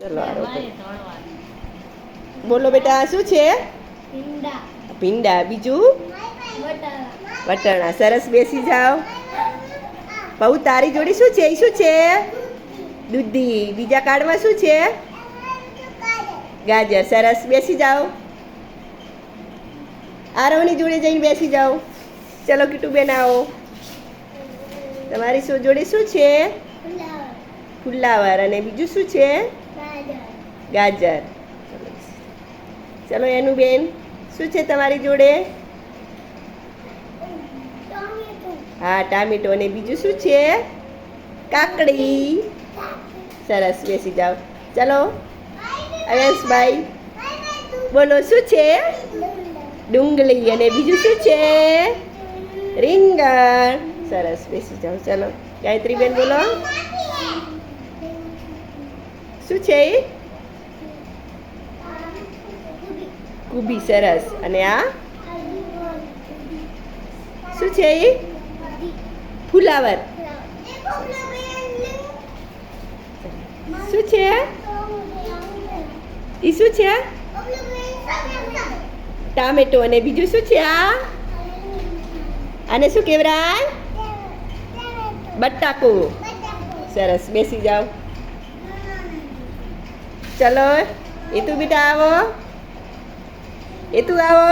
ચલો બોલો બેટા શું છે? ભીંડા. બીજું વટાણા. સરસ, બેસી જાઓ. બહુ તારી જોડી શું છે? એ શું છે? દૂધી. બીજા કાર્ડમાં શું છે? ગાજર. સરસ, બેસી જાઓ. આરવની જોડે જઈને બેસી જાઓ. ચલો કીટુબેન આવો. તમારી જોડે શું છે? ફુલાવર. અને બીજું શું છે? ગાજર. ચલો એનું બેન શું છે તમારી જોડે? હા, ટામેટો. અને બીજું શું છે? કાકડી. સરસ, બેસી જાઓ. ચલો અયસભાઈ બોલો શું છે? ડુંગળી. અને બીજું શું છે? રીંગણ. સરસ, બેસી જાઓ. ચલો ગાયત્રીબેન બોલો શું છે? કુબી. સરસ. અને આ શું છે? ફુલાવર. શું છે? એ શું છે? ટામેટો. અને બીજું શું છે? આને શું કહેવાય? બટાકો. સરસ, બેસી જાઓ. ચલો એ તું બેટા આવો. એ તું આવો.